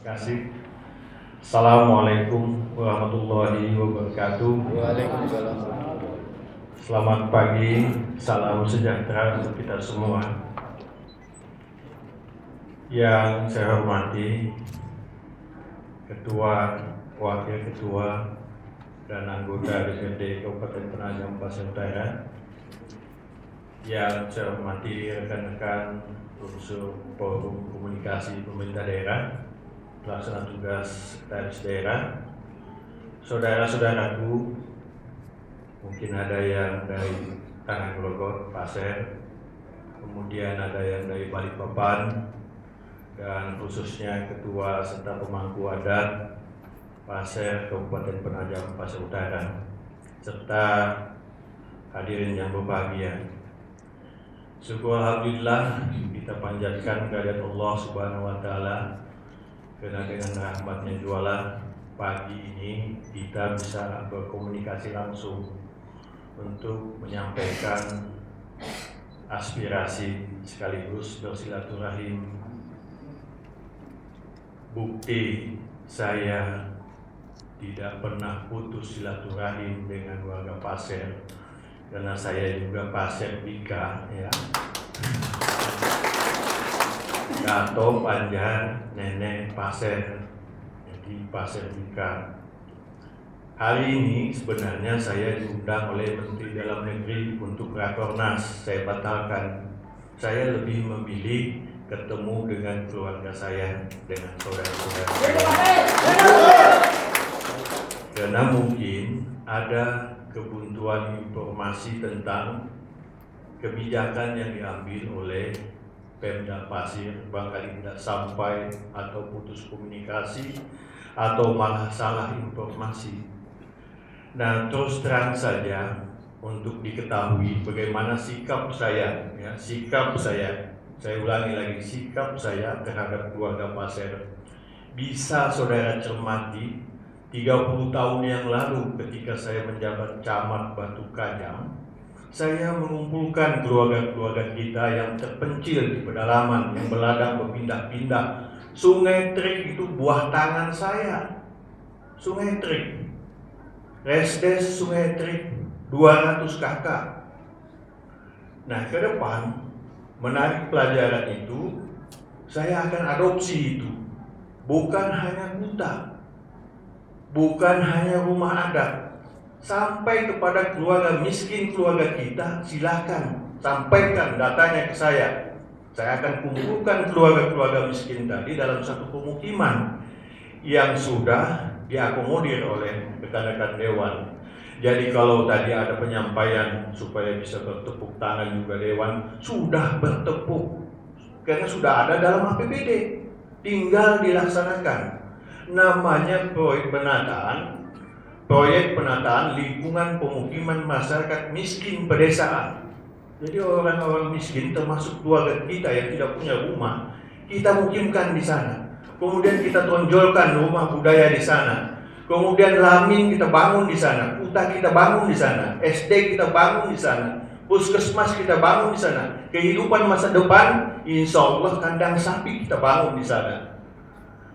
kasih. Assalamualaikum warahmatullahi wabarakatuh. Waalaikumsalam. Selamat pagi, salam sejahtera untuk kita semua. Yang saya hormati Ketua, Wakil Ketua, dan anggota DPRD Kabupaten Penajam Pasir Utara. Yang saya hormati rekan-rekan unsur Forum Komunikasi Pemerintah Daerah, pelaksana tugas sekretaris daerah, saudara-saudaraku, mungkin ada yang dari Tanah Pasir, kemudian ada yang dari Balikpapan, dan khususnya Ketua serta Pemangku Adat Pasir Kabupaten Penajam Pasir Utara, serta hadirin yang berbahagia. Syukur alhamdulillah kita panjatkan kehadirat Allah Subhanahu wa taala, karena dengan rahmatnya jualah pagi ini kita bisa berkomunikasi langsung untuk menyampaikan aspirasi sekaligus bersilaturahim. Bukti saya tidak pernah putus silaturahim dengan warga Pasir, karena saya juga Pasir Bika, ya. Gato Panjar Nenek Pasir, jadi Pasir Bika. Hari ini sebenarnya saya diundang oleh Menteri Dalam Negeri untuk Rakornas. Saya batalkan. Saya lebih memilih ketemu dengan keluarga saya, dengan saudara-saudara saya. Karena mungkin ada kebuntuan informasi tentang kebijakan yang diambil oleh Pemda Pasir, barangkali tidak sampai atau putus komunikasi atau malah salah informasi. Nah, terus terang saja untuk diketahui bagaimana sikap saya, ya, saya ulangi lagi, sikap saya terhadap keluarga Pasir. Bisa saudara cermati, 30 tahun yang lalu ketika saya menjabat camat Batu Kajang, saya mengumpulkan keluarga-keluarga kita yang terpencil di pedalaman, yang berladang berpindah-pindah. Sungai Trik itu buah tangan saya. Sungai Trik, Resdes Sungai Trik, 200 kakak. Nah, ke depan menarik pelajaran itu, saya akan adopsi itu. Bukan hanya hutan, bukan hanya rumah adat, sampai kepada keluarga miskin keluarga kita. Silakan sampaikan datanya ke saya. Saya akan kumpulkan keluarga-keluarga miskin tadi dalam satu pemukiman yang sudah diakomodir oleh rekan-rekan dewan. Jadi kalau tadi ada penyampaian supaya bisa bertepuk tangan juga dewan, sudah bertepuk karena sudah ada dalam APBD, tinggal dilaksanakan. Namanya proyek penataan lingkungan pemukiman masyarakat miskin pedesaan. Jadi orang-orang miskin termasuk keluarga kita yang tidak punya rumah, kita mukimkan di sana. Kemudian kita tonjolkan rumah budaya di sana. Kemudian Lamin kita bangun di sana, Kuta kita bangun di sana, SD kita bangun di sana, Puskesmas kita bangun di sana. Kehidupan masa depan, insya Allah kandang sapi kita bangun di sana.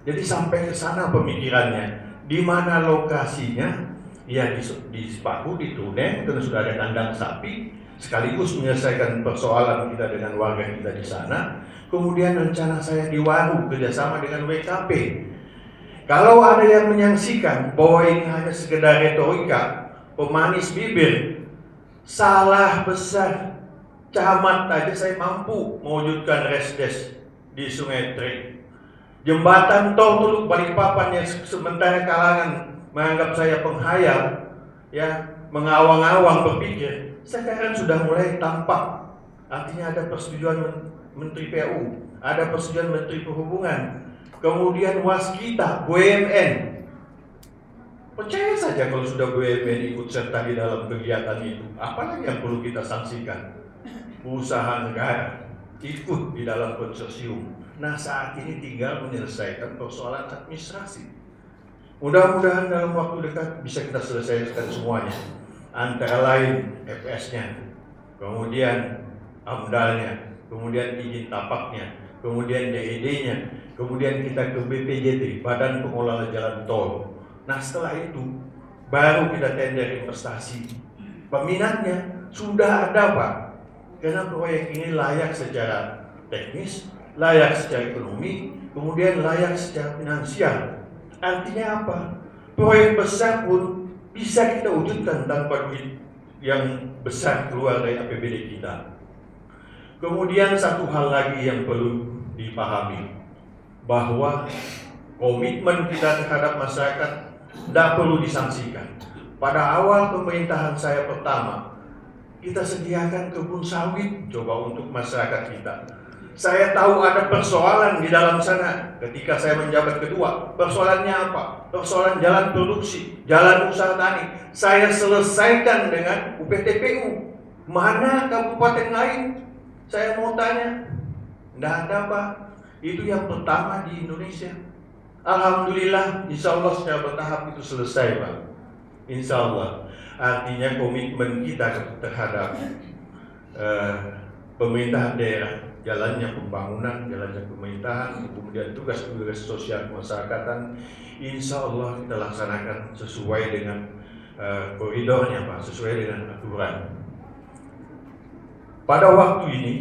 Jadi sampai ke sana pemikirannya. Di mana lokasinya? Ya di Sepaku, di Tunen, karena sudah ada kandang sapi, sekaligus menyelesaikan persoalan kita dengan warga kita di sana. Kemudian rencana saya di Waru kerjasama dengan WKP. Kalau ada yang menyaksikan bahwa ini hanya sekedar retorika, pemanis bibir, salah besar. Camat aja saya mampu mewujudkan Resdes di Sungai Trik. Jembatan tol Teluk Balikpapan yang sementara kalangan menganggap saya penghayal, ya, mengawang-awang berpikir, sekarang sudah mulai tampak. Artinya ada persetujuan Menteri PU, ada persetujuan Menteri Perhubungan, kemudian waskita, BUMN. Percaya saja kalau sudah BUMN ikut serta di dalam kegiatan itu, apalagi yang perlu kita sanksikan? Usaha negara ikut di dalam konsorsium. Nah, saat ini tinggal menyelesaikan persoalan administrasi. Mudah-mudahan dalam waktu dekat bisa kita selesaikan semuanya. Antara lain FS-nya, kemudian AMDAL-nya, kemudian izin tapaknya, kemudian DED-nya, kemudian kita ke BPJT, Badan Pengelola Jalan Tol. Nah setelah itu baru kita tender investasi. Peminatnya sudah ada Pak, karena proyek ini layak secara teknis, layak secara ekonomi, kemudian layak secara finansial. Artinya apa? Proyek besar pun bisa kita wujudkan tanpa duit yang besar keluar dari APBD kita. Kemudian satu hal lagi yang perlu dipahami, bahwa komitmen kita terhadap masyarakat tidak perlu disangsikan. Pada awal pemerintahan saya pertama, kita sediakan kebun sawit coba untuk masyarakat kita. Saya tahu ada persoalan di dalam sana ketika saya menjabat kedua. Persoalannya apa? Persoalan jalan produksi, jalan usaha tani. Saya selesaikan dengan UPTPU. Mana kabupaten lain? Saya mau tanya. Tidak ada Pak. Itu yang pertama di Indonesia. Alhamdulillah, insya Allah secara bertahap itu selesai Pak. Insya Allah. Artinya komitmen kita terhadap pemerintahan daerah, jalannya pembangunan, jalannya pemerintahan, kemudian tugas-tugas sosial kemasyarakatan, insya Allah kita laksanakan sesuai dengan koridornya Pak, sesuai dengan aturan. Pada waktu ini,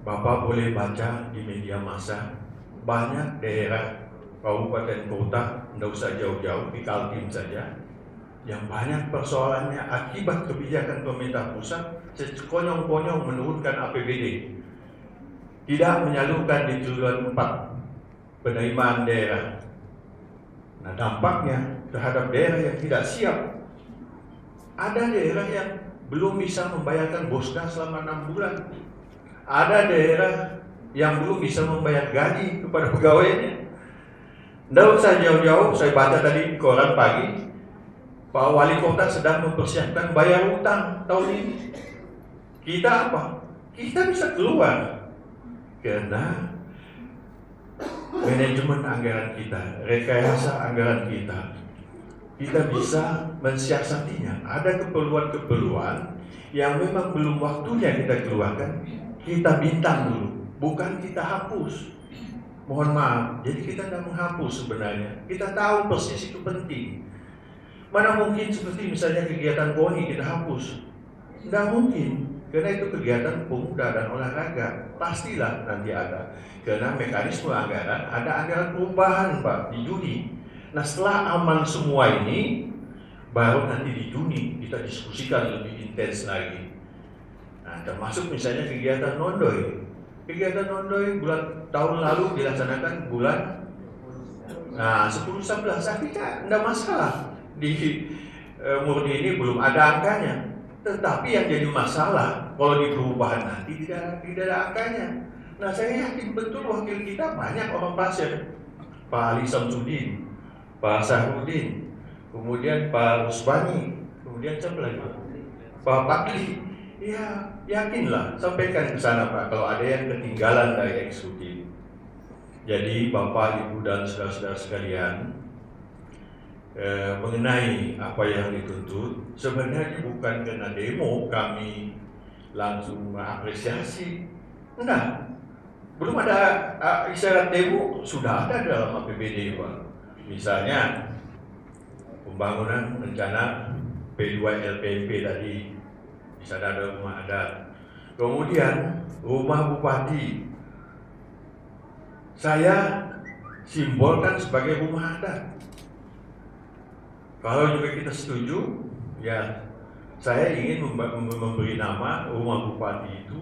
Bapak boleh baca di media massa, banyak daerah, kabupaten kota, tidak usah jauh-jauh, di Kaltim saja, yang banyak persoalannya akibat kebijakan pemerintah pusat sekonyong-konyong menurunkan APBD, tidak menyalurkan di triwulan 4 penerimaan daerah. Nah dampaknya terhadap daerah yang tidak siap, ada daerah yang belum bisa membayarkan bosda selama 6 bulan, ada daerah yang belum bisa membayar gaji kepada pegawainya. Tidak usah jauh-jauh, saya baca tadi di koran pagi, Pak Wali Kota sedang mempersiapkan bayar utang tahun ini. Kita apa? Kita bisa keluar karena manajemen anggaran kita, rekayasa anggaran kita bisa mensiasatinya. Ada keperluan-keperluan yang memang belum waktunya kita keluarkan, kita bintang dulu, bukan kita hapus. Mohon maaf, jadi kita tidak menghapus sebenarnya. Kita tahu persis itu penting. Mana mungkin seperti misalnya kegiatan KONI kita hapus? Tidak mungkin, karena itu kegiatan pemuda dan olahraga. Pastilah nanti ada, karena mekanisme anggaran, ada anggaran perubahan Pak di Juni. Nah setelah aman semua ini, baru nanti di Juni kita diskusikan lebih intens lagi. Nah termasuk misalnya kegiatan Nondoy. Kegiatan Nondoy tahun lalu dilaksanakan bulan 10-11, tapi kan tidak masalah. Di Murni ini belum ada angkanya, tetapi yang jadi masalah kalau di perubahan nanti tidak ada angkanya. Nah saya yakin betul wakil kita banyak orang pasien, Pak Ali Samsudin, Pak Sahrudin, kemudian Pak Rusbani, kemudian siapa lagi? Pak Pakli. Ya yakinlah, sampaikan ke sana Pak kalau ada yang ketinggalan dari eksekutif. Jadi Bapak, Ibu dan saudara-saudara sekalian, mengenai apa yang dituntut, sebenarnya bukan karena demo kami langsung mengapresiasi. Enggak, belum ada isyarat demo, sudah ada dalam APBD Pak. Misalnya pembangunan rencana P2 LPMP tadi, di sana ada rumah adat. Kemudian rumah bupati, saya simbolkan sebagai rumah adat. Kalau juga kita setuju, ya saya ingin memberi nama rumah bupati itu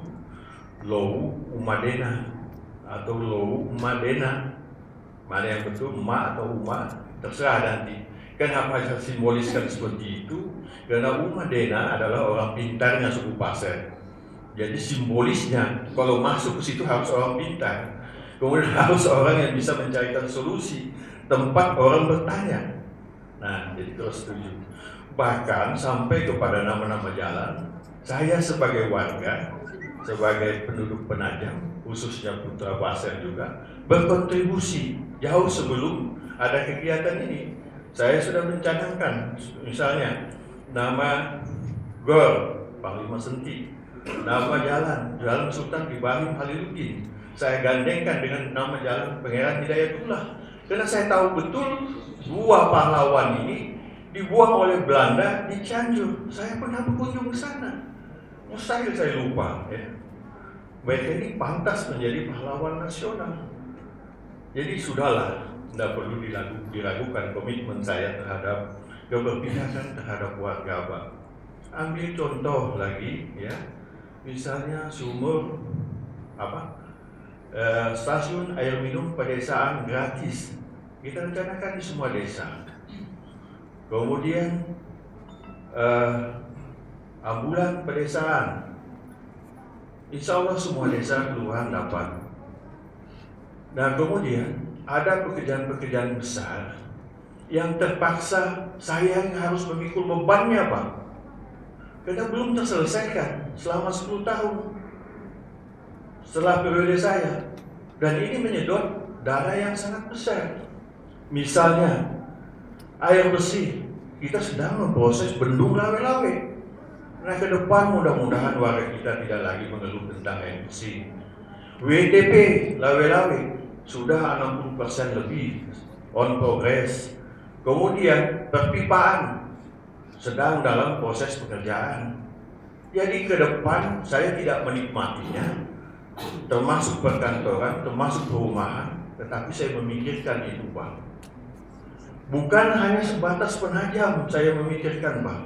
Lowu Umadena atau Lowu Umadena. Mana yang betul, Uma atau Uma, terserah nanti. Kenapa saya simboliskan seperti itu? Karena Umadena adalah orang pintarnya suku Pasir. Jadi simbolisnya kalau masuk ke situ harus orang pintar. Kemudian harus orang yang bisa mencarikan solusi, tempat orang bertanya. Nah, jadi terus setuju. Bahkan sampai kepada nama-nama jalan, saya sebagai warga, sebagai penduduk Penajam, khususnya Putra Pasir juga, berkontribusi jauh sebelum ada kegiatan ini. Saya sudah mencanangkan, misalnya nama GOR, Panglima Senti, nama jalan Sultan Ibrahim Khaliluddin, saya gandengkan dengan nama Jalan Pangeran Hidayatullah. Karena saya tahu betul dua pahlawan ini dibuang oleh Belanda di Cianjur. Saya pernah berkunjung ke sana. Mustahil saya lupa, ya. Mereka ini pantas menjadi pahlawan nasional. Jadi sudahlah, tidak perlu diragukan komitmen saya terhadap keberpihakan terhadap warga Pak. Ambil contoh lagi, ya, misalnya sumur stasiun air minum pedesaan gratis. Kita rencanakan di semua desa. Kemudian ambulan pedesaan, insya Allah semua desa kelurahan dapat. Nah kemudian ada pekerjaan-pekerjaan besar yang terpaksa saya yang harus memikul bebannya Pak, karena belum terselesaikan selama 10 tahun setelah periode saya, dan ini menyedot dana yang sangat besar. Misalnya air bersih, kita sedang memproses bendung Lawe-Lawe. Nah ke depan mudah-mudahan warga kita tidak lagi mengeluh tentang air bersih. WTP Lawe-Lawe sudah 60% lebih on progress. Kemudian perpipaan sedang dalam proses pekerjaan. Jadi ke depan saya tidak menikmatinya, termasuk perkantoran, termasuk perumahan, tetapi saya memikirkan itu Pak. Bukan hanya sebatas penajam saya memikirkan Pak,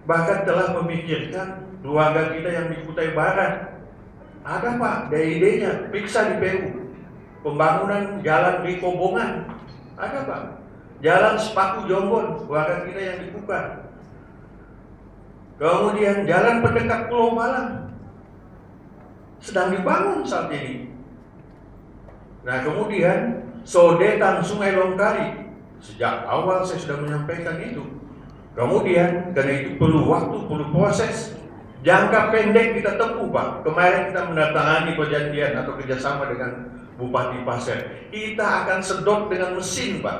bahkan telah memikirkan keluarga kita yang di Kutai Barat. Ada Pak, ide-idenya, periksa di PU. Pembangunan jalan Rikobongan, ada Pak. Jalan Sepaku Jombon, keluarga kita yang dibuka. Kemudian jalan pendekat Pulau Balang sedang dibangun saat ini. Nah kemudian sodetan Sungai Longkali, sejak awal saya sudah menyampaikan itu. Kemudian karena itu perlu waktu, perlu proses. Jangka pendek kita tempuh Pak. Kemarin kita menandatangani perjanjian atau kerjasama dengan Bupati Pasir. Kita akan sedot dengan mesin Pak,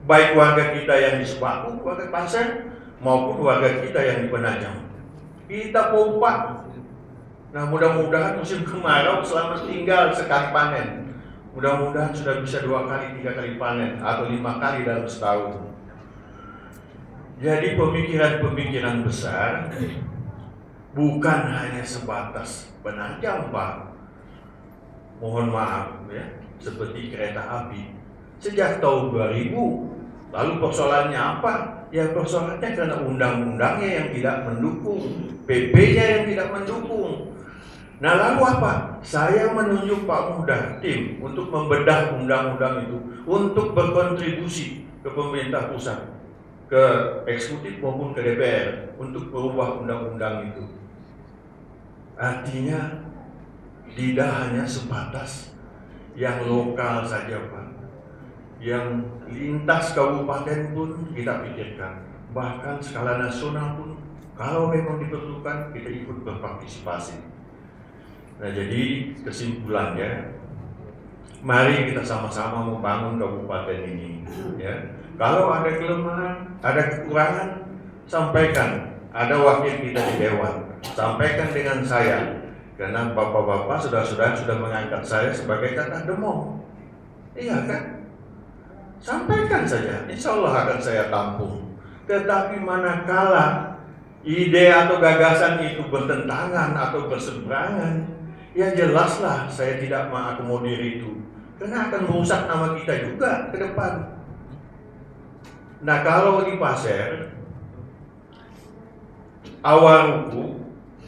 baik warga kita yang di Sepaku, warga Pasir, maupun warga kita yang di Penajam. Kita pompa. Nah mudah-mudahan musim kemarau selama tinggal sekali panen, mudah-mudahan sudah bisa 2 kali, 3 kali panen, atau 5 kali dalam setahun. Jadi pemikiran-pemikiran besar bukan hanya sebatas Penajam Pak. Mohon maaf ya, seperti kereta api sejak tahun 2000. Lalu persoalannya apa? Ya persoalannya karena undang-undangnya yang tidak mendukung, PP-nya yang tidak mendukung. Nah lalu apa? Saya menunjuk Pak Muda tim untuk membedah undang-undang itu, untuk berkontribusi ke pemerintah pusat, ke eksekutif maupun ke DPR untuk merubah undang-undang itu. Artinya tidak hanya sebatas yang lokal saja Pak, yang lintas kabupaten pun kita pikirkan, bahkan skala nasional pun kalau memang diperlukan kita ikut berpartisipasi. Nah jadi kesimpulannya, mari kita sama-sama membangun kabupaten ini ya. Kalau ada kelemahan, ada kekurangan, sampaikan. Ada wakil kita di Dewan, sampaikan dengan saya. Karena bapak-bapak sudah mengangkat saya sebagai kakak demo. Iya kan? Sampaikan saja, insya Allah akan saya tampung. Tetapi manakala ide atau gagasan itu bertentangan atau berseberangan, ya jelaslah saya tidak mengakomodir itu. Karena akan merusak nama kita juga ke depan. Nah kalau di Pasir, awal ruku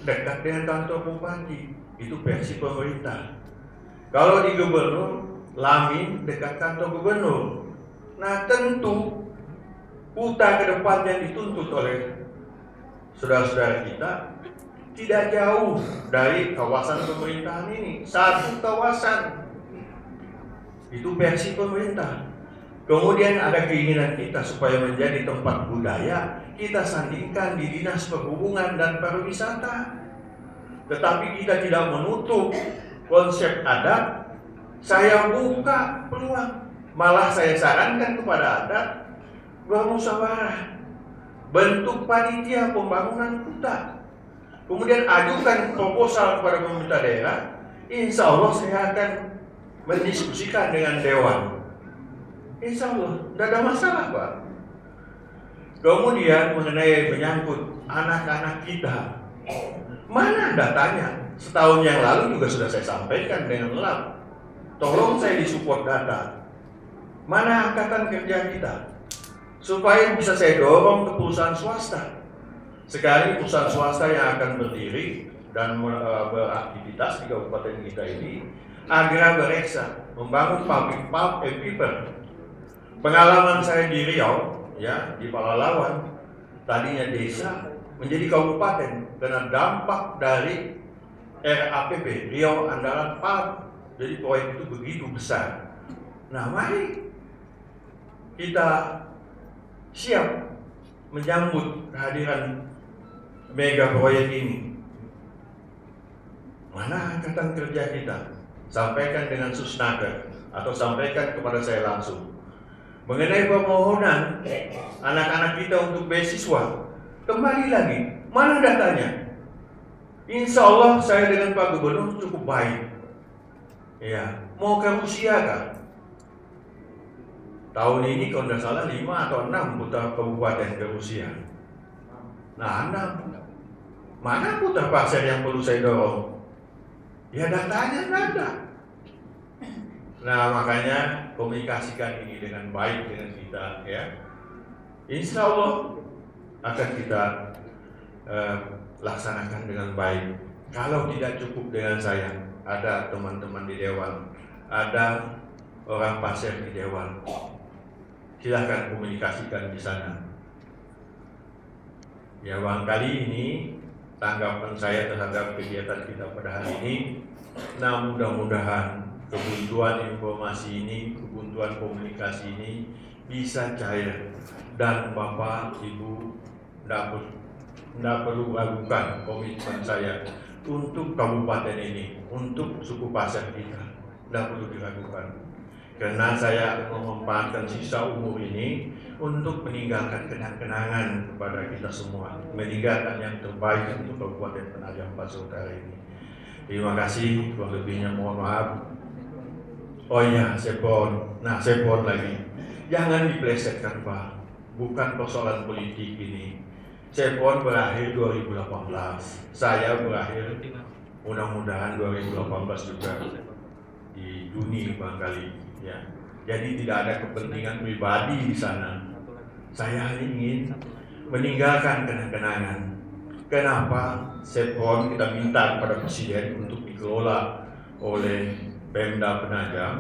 dekat dengan kantor bupati, itu versi pemerintah. Kalau di Gubernur, Lamin dekat kantor gubernur. Nah tentu kuta ke depan yang dituntut oleh saudara-saudara kita tidak jauh dari kawasan pemerintahan ini. Satu kawasan, itu versi pemerintah. Kemudian ada keinginan kita supaya menjadi tempat budaya, kita sandingkan di Dinas Perhubungan dan Pariwisata. Tetapi kita tidak menutup konsep adat. Saya buka peluang, malah saya sarankan kepada adat bermusyawarah, bentuk panitia pembangunan kuta. Kemudian ajukan proposal kepada pemerintah daerah, Insya Allah saya akan mendiskusikan dengan Dewan. Insya Allah, tidak ada masalah Pak. Kemudian mengenai menyangkut anak-anak kita, mana datanya? Setahun yang lalu juga sudah saya sampaikan dengan lengkap. Tolong saya disupport data. Mana angkatan kerja kita? Supaya bisa saya dorong ke perusahaan swasta. Sekarang perusahaan swasta yang akan berdiri dan beraktivitas di kabupaten kita ini agar bereksa membangun pabrik pulp and paper. Pengalaman saya di Riau, ya, di Palalawan, tadinya desa menjadi kabupaten karena dampak dari RAPP, Riau Andalan Pulp. Jadi proyek itu begitu besar. Nah, mari kita siap menyambut kehadiran mega proyek ini. Mana angkatan kerja kita? Sampaikan dengan Susnaker atau sampaikan kepada saya langsung. Mengenai permohonan anak-anak kita untuk beasiswa, kembali lagi, mana datanya? Insya Allah saya dengan Pak Gubernur cukup baik. Ya, mau ke Rusia kan? Tahun ini kalau tidak salah 5 atau 6 putra kabupaten ke Rusia. Nah, 6. Mana putra pasir yang perlu saya dorong? Ya datanya tidak ada. Nah, makanya komunikasikan ini dengan baik dengan kita, ya. Insya Allah akan kita laksanakan dengan baik. Kalau tidak cukup dengan saya, ada teman-teman di Dewan, ada orang pasir di Dewan. Silahkan komunikasikan di sana. Ya, barangkali ini tanggapan saya terhadap kegiatan kita pada hari ini. Nah, mudah-mudahan kebuntuan informasi ini, kebuntuan komunikasi ini bisa cair dan Bapak Ibu tidak perlu ragukan komitmen saya untuk kabupaten ini, untuk suku pasir kita, tidak perlu diragukan. Karena saya memanfaatkan sisa umur ini untuk meninggalkan kenang-kenangan kepada kita semua, meninggalkan yang terbaik untuk Kabupaten Penajam Pasir Utara ini. Terima kasih, kurang lebihnya mohon maaf. Oh iya, Sepon. Nah, Sepon lagi. Jangan diplesetkan Pak. Bukan persoalan politik ini. Sepon berakhir 2018. Saya berakhir mudah-mudahan 2018 juga di Juni barangkali. Ya. Jadi tidak ada kepentingan pribadi di sana. Saya hanya ingin meninggalkan kenang-kenangan. Kenapa Sepon kita minta kepada Presiden untuk dikelola oleh Pemda Penajam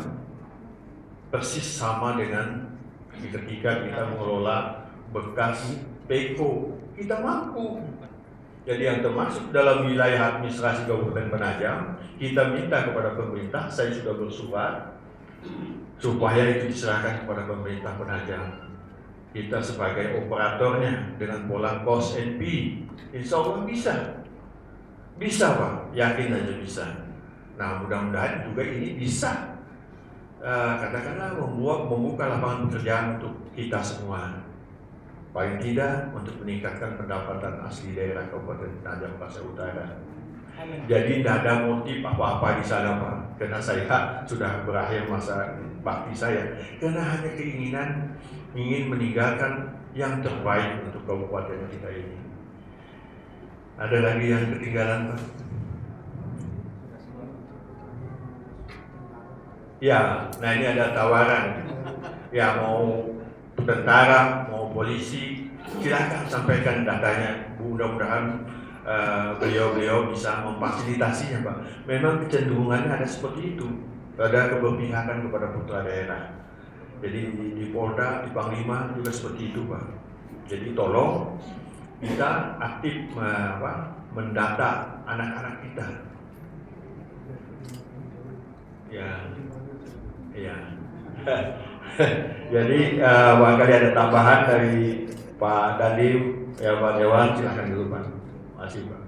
persis sama dengan ketika kita mengelola bekas Peko, kita mampu. Jadi yang termasuk dalam wilayah administrasi Kabupaten Penajam, kita minta kepada pemerintah, saya sudah bersurat supaya itu diserahkan kepada pemerintah Penajam. Kita sebagai operatornya dengan pola cost and fee, insya Allah bisa. Bisa Pak, yakin aja bisa. Nah, mudah-mudahan juga ini bisa katakanlah membuka lapangan pekerjaan untuk kita semua. Paling tidak untuk meningkatkan pendapatan asli daerah Kabupaten Penajam Pasir Utara. Jadi tidak ada motif apa-apa di sana Pak, karena saya sudah berakhir masa bakti saya. Karena hanya keinginan ingin meninggalkan yang terbaik untuk kabupaten kita ini. Ada lagi yang ketinggalan Pak? Ya, nah ini ada tawaran. Ya, mau tentara, mau polisi, silakan sampaikan datanya. Mudah-mudahan beliau-beliau bisa memfasilitasinya Pak. Memang kecenderungannya ada seperti itu. Ada keberpihakan kepada putra daerah. Jadi di Polda, di Panglima juga seperti itu Pak. Jadi tolong kita aktif mendata anak-anak kita. Ya. Jadi barangkali ada tambahan dari Pak Dandim, ya Pak Dewan, silakan dulu Pak. Terima kasih Pak.